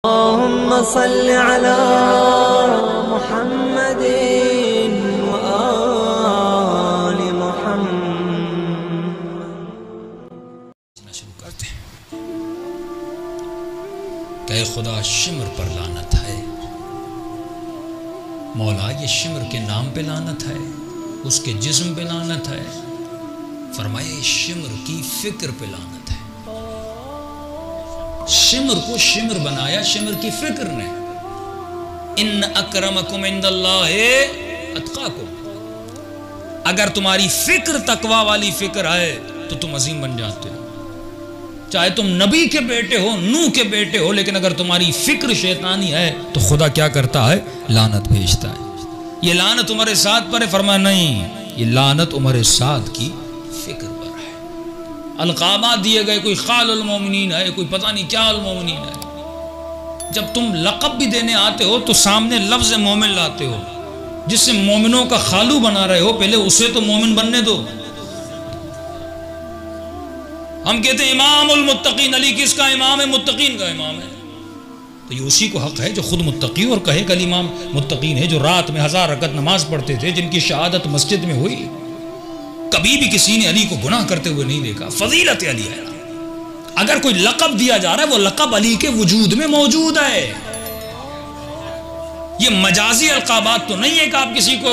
اللهم صل على محمد وآل محمد۔ شروع کرتے ہیں کہ اے خدا شمر پر لعنت ہے، مولا یہ شمر کے نام پہ لعنت ہے، اس کے جسم پہ لعنت ہے، فرمائے شمر کی فکر پہ لعنت ہے۔ شمر کو شمر بنایا شمر کی فکر نے۔ ان اکرمکم عند اللہ اتقاکم، اگر تمہاری فکر تقوی والی فکر ہے تو تم عظیم بن جاتے ہو، چاہے تم نبی کے بیٹے ہو، نوح کے بیٹے ہو، لیکن اگر تمہاری فکر شیطانی ہے تو خدا کیا کرتا ہے؟ لعنت بھیجتا ہے۔ یہ لعنت تمہارے ساتھ پر ہے؟ فرمایا نہیں، یہ لعنت تمہارے ساتھ کی فکر پر ہے۔ القابات دیے گئے، کوئی خال المومنین ہے، کوئی پتہ نہیں کیا المومنین ہے۔ جب تم لقب بھی دینے آتے ہو تو سامنے لفظ مومن لاتے ہو، جس سے مومنوں کا خالو بنا رہے ہو، پہلے اسے تو مومن بننے دو۔ ہم کہتے ہیں امام المتقین، علی کس کا امام ہے؟ متقین کا امام ہے۔ تو یہ اسی کو حق ہے جو خود متقی اور کہے کہ امام متقین ہے، جو رات میں 1000 رکعت نماز پڑھتے تھے، جن کی شہادت مسجد میں ہوئی، کبھی بھی کسی نے علی کو گناہ کرتے ہوئے نہیں دیکھا۔ فضیلت علی ہے۔ اگر کوئی لقب دیا جا رہا ہے، وہ لقب علی کے وجود میں موجود ہے۔ یہ مجازی القابات تو نہیں ہے کہ آپ کسی کو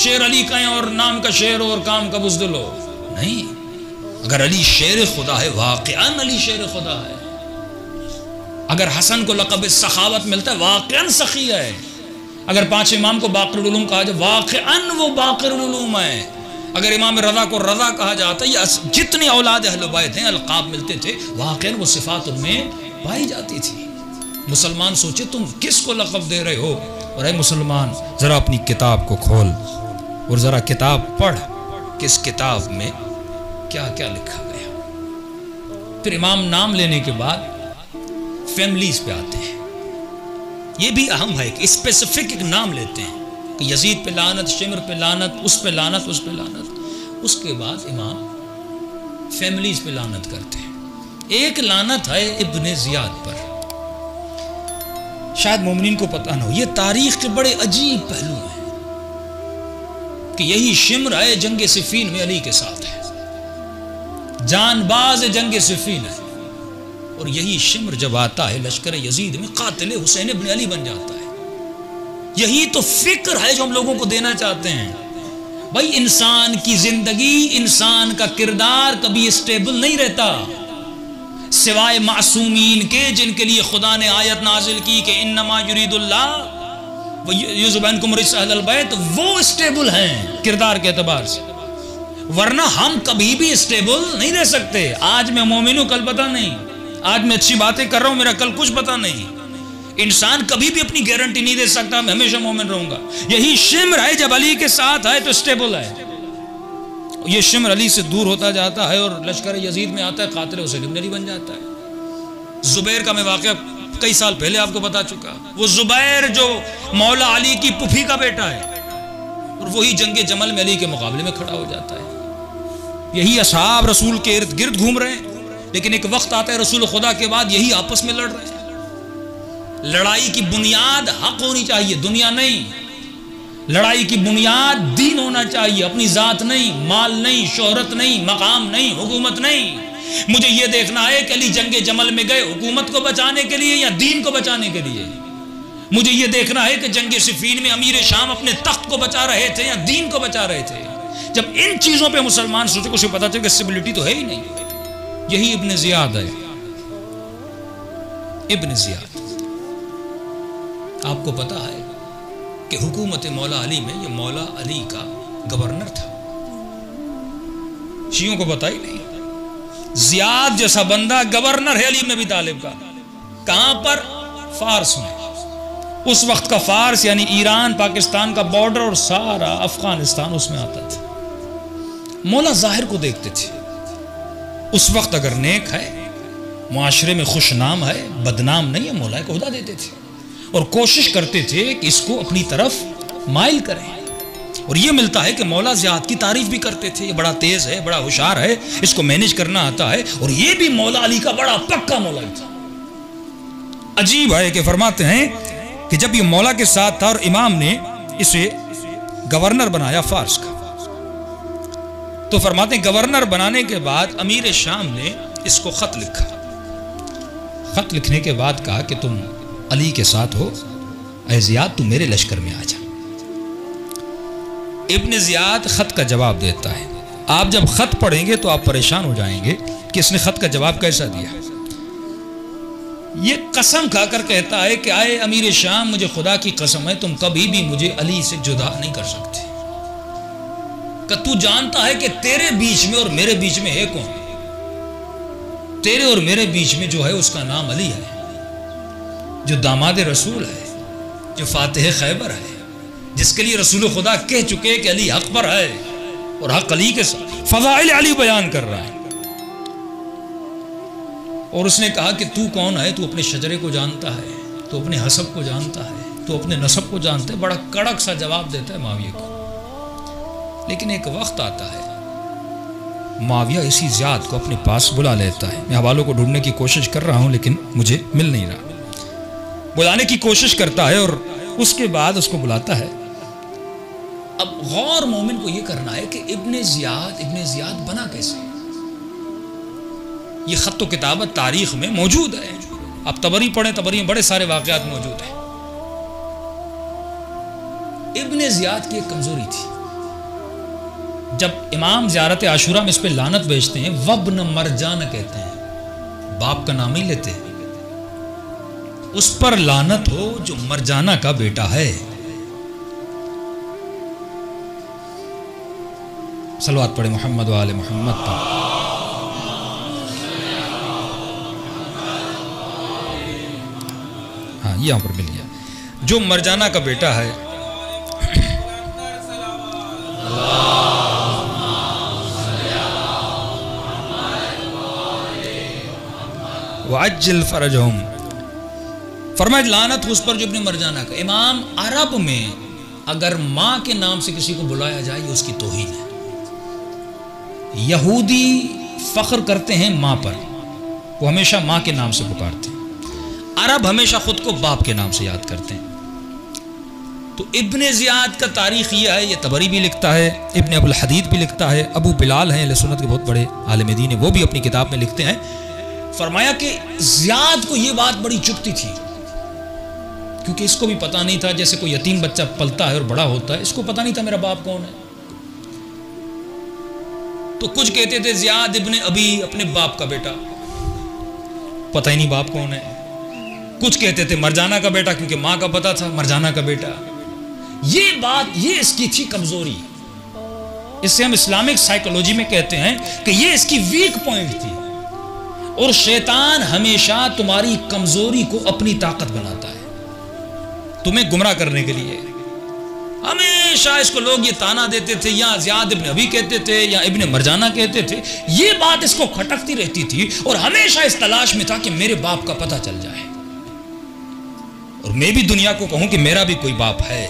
شیر علی کہیں اور نام کا شیر اور کام کا بزدل ہو، نہیں۔ اگر علی شیر خدا ہے، واقعاً علی شیر خدا ہے۔ اگر حسن کو لقب سخاوت ملتا ہے، واقعاً سخی ہے۔ اگر 5 امام کو باقر العلوم کہا جائے، واقعاً وہ باقر العلوم ہے۔ اگر امام رضا کو رضا کہا جاتا ہے، یہ جتنی اولاد اہل بیت ہیں القاب ملتے تھے، واقعاً وہ صفات ان میں پائی جاتی تھی۔ مسلمان سوچے تم کس کو لقب دے رہے ہو؟ اور اے مسلمان، ذرا اپنی کتاب کو کھول اور ذرا کتاب پڑھ، کس کتاب میں کیا کیا لکھا گیا۔ پھر امام نام لینے کے بعد فیملیز پہ آتے ہیں۔ یہ بھی اہم ہے کہ اسپیسیفک ایک نام لیتے ہیں کہ یزید پہ لعنت، شمر پہ لعنت، اس پہ لعنت، اس پہ لعنت۔ اس کے بعد امام فیملیز پہ لعنت کرتے ہیں۔ ایک لعنت ہے ابن زیاد پر، شاید مومنین کو پتہ نہ ہو، یہ تاریخ کے بڑے عجیب پہلو ہیں کہ یہی شمر ہے جنگ صفین میں علی کے ساتھ ہے، جان باز جنگ صفین ہے، اور یہی شمر جب آتا ہے لشکر یزید میں، قاتل حسین ابن علی بن جاتا ہے۔ یہی تو فکر ہے جو ہم لوگوں کو دینا چاہتے ہیں۔ بھائی انسان کی زندگی، انسان کا کردار کبھی اسٹیبل نہیں رہتا، سوائے معصومین کے، جن کے لیے خدا نے آیت نازل کی کہ انما یرید اللہ یذهب عنکم الرجس اہل البیت، وہ اسٹیبل ہیں کردار کے اعتبار سے، ورنہ ہم کبھی بھی اسٹیبل نہیں رہ سکتے۔ آج میں مومن ہوں، کل پتہ نہیں، آج میں اچھی باتیں کر رہا ہوں، میرا کل کچھ پتہ نہیں۔ انسان کبھی بھی اپنی گارنٹی نہیں دے سکتا میں ہمیشہ مومن رہوں گا۔ یہی شمر ہے جب علی کے ساتھ ہے تو اسٹیبل ہے۔ یہ شمر علی سے دور ہوتا جاتا ہے اور لشکر یزید میں آتا ہے، قاتل حسین ابن علی بن جاتا ہے۔ زبیر کا میں واقعہ کئی سال پہلے آپ کو بتا چکا، وہ زبیر جو مولا علی کی پھوپھی کا بیٹا ہے، اور وہی جنگ جمل میں علی کے مقابلے میں کھڑا ہو جاتا ہے۔ یہی اصحاب رسول کے ارد گرد گھوم رہے ہیں، لیکن ایک وقت آتا ہے رسول خدا کے بعد یہی آپس میں لڑ رہے ہیں۔ لڑائی کی بنیاد حق ہونی چاہیے، دنیا نہیں۔ لڑائی کی بنیاد دین ہونا چاہیے، اپنی ذات نہیں، مال نہیں، شہرت نہیں، مقام نہیں، حکومت نہیں۔ مجھے یہ دیکھنا ہے کہ علی جنگ جمل میں گئے حکومت کو بچانے کے لیے یا دین کو بچانے کے لیے۔ مجھے یہ دیکھنا ہے کہ جنگ صفین میں امیر شام اپنے تخت کو بچا رہے تھے یا دین کو بچا رہے تھے۔ جب ان چیزوں پہ مسلمان سوچے کو اسے پتا چلے کہ اسٹیبلٹی تو ہے ہی نہیں۔ یہی ابن زیاد ہے۔ ابن زیاد، آپ کو پتا ہے کہ حکومت مولا علی میں یہ مولا علی کا گورنر تھا، شیعوں کو پتا ہی نہیں۔ زیاد جیسا بندہ گورنر ہے علی بن ابی طالب کا، کہاں پر؟ فارس میں۔ اس وقت کا فارس یعنی ایران پاکستان کا بارڈر اور سارا افغانستان اس میں آتا تھا۔ مولا ظاہر کو دیکھتے تھے، اس وقت اگر نیک ہے، معاشرے میں خوش نام ہے، بدنام نہیں ہے، مولا کو عہدہ دیتے تھے اور کوشش کرتے تھے کہ اس کو اپنی طرف مائل کریں۔ اور یہ ملتا ہے کہ مولا زیاد کی تعریف بھی کرتے تھے، یہ بڑا تیز ہے، بڑا ہوشیار ہے، اس کو مینیج کرنا آتا ہے، اور یہ بھی مولا علی کا بڑا پکا مولا تھا۔ عجیب ہے کہ فرماتے ہیں کہ جب یہ مولا کے ساتھ تھا اور امام نے اسے گورنر بنایا فارس کا، تو فرماتے ہیں گورنر بنانے کے بعد امیر شام نے اس کو خط لکھا. خط لکھنے کے بعد کہا کہ تم علی کے ساتھ ہو، اے زیاد تو میرے لشکر میں آ جا. ابن زیاد خط کا جواب دیتا ہے. آپ جب خط پڑھیں گے تو آپ پریشان ہو جائیں گے کہ اس نے خط کا جواب کیسا دیا. یہ قسم کھا کر کہتا ہے کہ آئے امیر شام، مجھے خدا کی قسم ہے تم کبھی بھی مجھے علی سے جدا نہیں کر سکتے، کہ تو جانتا ہے کہ تیرے بیچ میں اور میرے بیچ میں ہے کون؟ تیرے اور میرے بیچ میں جو ہے اس کا نام علی ہے، جو داماد رسول ہے، جو فاتح خیبر ہے، جس کے لیے رسول خدا کہہ چکے کہ علی حق پر ہے، اور حق علی کے ساتھ فضائل علی بیان کر رہا ہے. اور اس نے کہا کہ تو کون ہے؟ تو اپنے شجرے کو جانتا ہے، تو اپنے حسب کو جانتا ہے، تو اپنے نسب کو جانتا ہے. بڑا کڑک سا جواب دیتا ہے معاویہ کو. لیکن ایک وقت آتا ہے معاویہ اسی زیاد کو اپنے پاس بلا لیتا ہے. میں حوالوں کو ڈھونڈنے کی کوشش کر رہا ہوں لیکن مجھے مل نہیں رہا. بلانے کی کوشش کرتا ہے اور اس کے بعد اس کو بلاتا ہے. اب غور مومن کو یہ کرنا ہے کہ ابن زیاد بنا کیسے؟ یہ خط و کتابت تاریخ میں موجود ہے. آپ طبری پڑھیں، طبری میں بڑے سارے واقعات موجود ہیں. ابن زیاد کی ایک کمزوری تھی. جب امام زیارت عاشورہ میں اس پہ لعنت بیچتے ہیں، وابن مرجان کہتے ہیں، باپ کا نام ہی لیتے ہیں. اس پر لعنت ہو جو مرجانہ کا بیٹا ہے. صلوات پڑھے محمد و آل محمد پر. ہاں یہاں پر مل گیا. جو مرجانہ کا بیٹا ہے، وعجل فرجہم، فرمایا لعنت اس پر جو ابن مرجانہ کا. امام عرب میں اگر ماں کے نام سے کسی کو بلایا جائے یہ اس کی توہین ہے. یہودی فخر کرتے ہیں ماں پر، وہ ہمیشہ ماں کے نام سے پکارتے ہیں. عرب ہمیشہ خود کو باپ کے نام سے یاد کرتے ہیں. تو ابن زیاد کا تاریخ یہ ہے. یہ طبری بھی لکھتا ہے، ابن ابو الحدید بھی لکھتا ہے، ابو بلال ہیں اہل سنت کے بہت بڑے عالم دین ہیں، وہ بھی اپنی کتاب میں لکھتے ہیں. فرمایا کہ زیاد کو یہ بات بڑی چبھتی تھی، کیونکہ اس کو بھی پتا نہیں تھا، جیسے کوئی یتیم بچہ پلتا ہے اور بڑا ہوتا ہے، اس کو پتا نہیں تھا میرا باپ کون ہے. تو کچھ کہتے تھے زیاد ابن ابی، اپنے باپ کا بیٹا، پتہ ہی نہیں باپ کون ہے. کچھ کہتے تھے مرجانہ کا بیٹا، کیونکہ ماں کا پتا تھا مرجانہ کا بیٹا. یہ بات یہ اس کی تھی کمزوری. اس سے ہم اسلامک سائیکولوجی میں کہتے ہیں کہ یہ اس کی ویک پوائنٹ تھی. اور شیطان ہمیشہ تمہاری کمزوری کو اپنی طاقت بناتا ہے تمہیں گمراہ کرنے کے لیے. ہمیشہ اس کو لوگ یہ تانا دیتے تھے، یا زیاد ابن ابی کہتے تھے یا ابن مرجانہ کہتے تھے. یہ بات اس کو کھٹکتی رہتی تھی اور ہمیشہ اس تلاش میں تھا کہ میرے باپ کا پتہ چل جائے اور میں بھی دنیا کو کہوں کہ میرا بھی کوئی باپ ہے.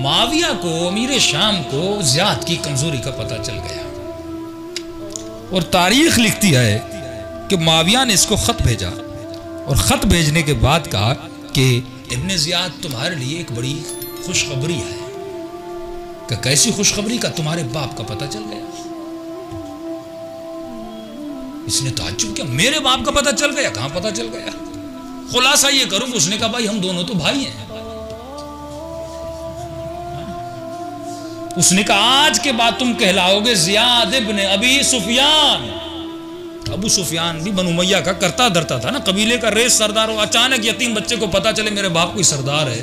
معاویہ کو، امیر شام کو زیاد کی کمزوری کا پتہ چل گیا اور تاریخ لکھتی ہے کہ معاویہ نے اس کو خط بھیجا اور خط بھیجنے کے بعد کہا کہ ابن زیاد تمہارے لیے ایک بڑی خوشخبری ہے. کہ کیسی خوشخبری؟ کا تمہارے باپ کا پتہ چل گیا. اس نے تعجب کیا، میرے باپ کا پتہ چل گیا؟ کہاں پتہ چل گیا؟ خلاصہ یہ کروں کہ اس نے کہا بھائی ہم دونوں تو بھائی ہیں. اس نے کہا آج کے بعد تم کہلاؤ گے زیاد ابن ابی سفیان. ابو سفیان بھی بنو امیہ کا کرتا دھرتا تھا نا، قبیلے کا ریس سردار ہو. اچانک یتیم بچے کو پتا چلے میرے باپ کوئی سردار ہے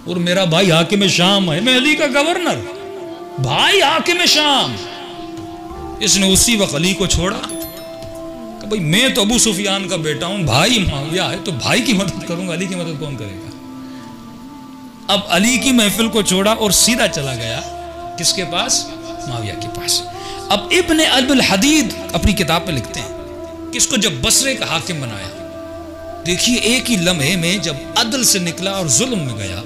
اور میرا بھائی حاکم شام ہے، میں علی کا گورنر، بھائی حاکم شام. اس نے اسی وقت علی کو چھوڑا کہ بھائی میں تو ابو سفیان کا بیٹا ہوں، بھائی معاویہ ہے تو بھائی کی مدد کروں گا، علی کی مدد کون کرے گا. اب علی کی محفل کو چھوڑا اور سیدھا چلا گیا کس کے پاس؟ معاویہ کے پاس. اب ابن ابو الحدید اپنی کتاب میں لکھتے ہیں کہ اس کو جب بصرے کا حاکم بنایا، دیکھیے ایک ہی لمحے میں جب عدل سے نکلا اور ظلم میں گیا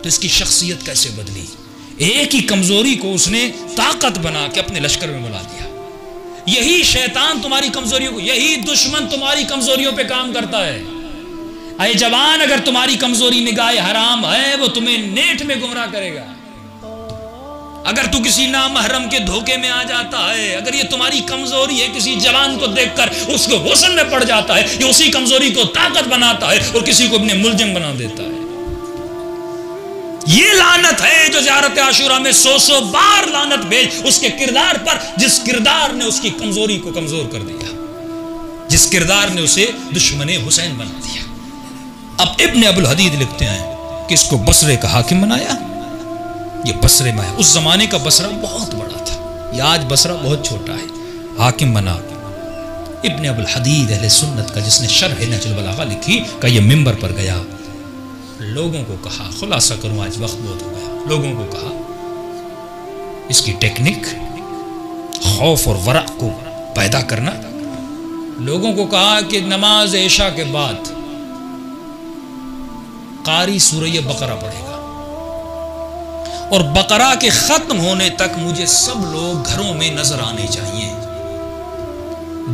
تو اس کی شخصیت کیسے بدلی. ایک ہی کمزوری کو اس نے طاقت بنا کے اپنے لشکر میں بلا دیا. یہی شیطان تمہاری کمزوریوں کو، یہی دشمن تمہاری کمزوریوں پہ کام کرتا ہے۔ اے جوان، اگر تمہاری کمزوری نگاہ حرام ہے، وہ تمہیں نیٹ میں گمراہ کرے گا۔ اگر تو کسی نامحرم کے دھوکے میں آ جاتا ہے، اگر یہ تمہاری کمزوری ہے، کسی جوان کو دیکھ کر اس کو غسل میں پڑ جاتا ہے، یہ اسی کمزوری کو طاقت بناتا ہے اور کسی کو اپنے ملزم بنا دیتا ہے۔ یہ لعنت ہے جو زیارت عاشوراء میں 100 بار لعنت بھیج اس کے کردار پر، جس کردار نے اس کی کمزوری کو کمزور کر دیا، جس کردار نے اسے دشمن حسین بنا دیا۔ اب ابن ابو الحدید لکھتے ہیں کہ اس کو بصرے کا حاکم بنایا۔ یہ بصرے میں ہے، اس زمانے کا بصرہ بہت بڑا تھا، یہ آج بصرہ بہت چھوٹا ہے۔ حاکم بنا ابن ابو الحدید اہل سنت کا، جس نے شرح نہج البلاغہ لکھی، کہ یہ منبر پر گیا، لوگوں کو کہا، خلاصہ کروں آج وقت بہت ہو گیا، لوگوں کو کہا اس کی ٹیکنک خوف اور ورع کو پیدا کرنا، لوگوں کو کہا کہ نماز عشاء کے بعد قاری سورہ بقرہ پڑھے گا، اور بقرہ کے ختم ہونے تک مجھے سب لوگ گھروں میں نظر آنے چاہیے،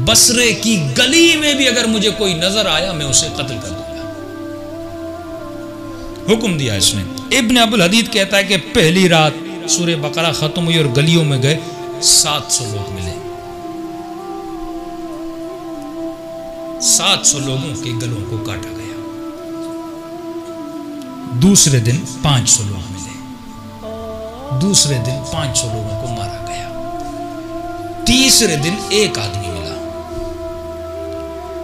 بصرے کی گلی میں بھی اگر مجھے کوئی نظر آیا میں اسے قتل کر دوں گا۔ حکم دیا اس نے۔ ابن ابو الحدید کہتا ہے کہ پہلی رات سورہ بقرہ ختم ہوئی اور گلیوں میں گئے، 700 لوگ ملے، 700 لوگوں کے گلوں کو کاٹا گیا۔ دوسرے دن 500 لوگ ملے، دوسرے دن 500 لوگوں کو مارا گیا، تیسرے دن ایک آدمی ملا،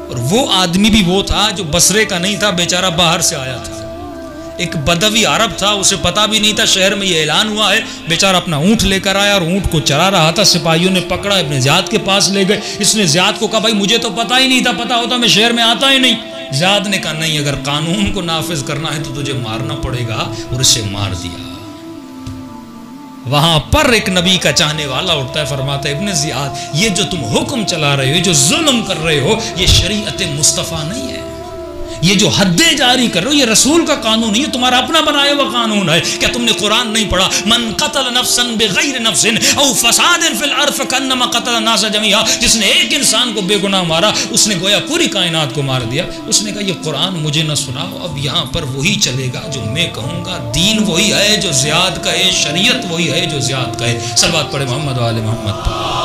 اور وہ آدمی بھی وہ تھا جو بصرے کا نہیں تھا، بیچارہ باہر سے آیا تھا، ایک بدوی عرب تھا، اسے پتا بھی نہیں تھا شہر میں یہ اعلان ہوا ہے، بیچارہ اپنا اونٹ لے کر آیا اور اونٹ کو چرا رہا تھا، سپاہیوں نے پکڑا، ابن زیاد کے پاس لے گئے، اس نے زیاد کو کہا بھائی مجھے تو پتا ہی نہیں تھا، پتا ہوتا میں شہر میں آتا ہی نہیں۔ زیاد نے کہا نہیں، اگر قانون کو نافذ کرنا ہے تو تجھے مارنا پڑے گا، اور اسے مار دیا۔ وہاں پر ایک نبی کا چاہنے والا اٹھتا ہے، فرماتا ہے ابن زیاد، یہ جو تم حکم چلا رہے ہو، جو ظلم کر رہے ہو، یہ شریعت مصطفیٰ نہیں ہے، یہ جو حدیں جاری کر رہے ہو یہ رسول کا قانون نہیں ہے، تمہارا اپنا بنایا ہوا قانون ہے۔ کیا تم نے قرآن نہیں پڑھا؟ من قتل نفسا بغیر نفس او فساد فی الارض فکانما قتل الناس جميعا، جس نے ایک انسان کو بے گناہ مارا اس نے گویا پوری کائنات کو مار دیا۔ اس نے کہا یہ قرآن مجھے نہ سناؤ، اب یہاں پر وہی چلے گا جو میں کہوں گا، دین وہی ہے جو زیاد کہے، شریعت وہی ہے جو زیاد کہے۔ صلوات پڑھے محمد و آل محمد۔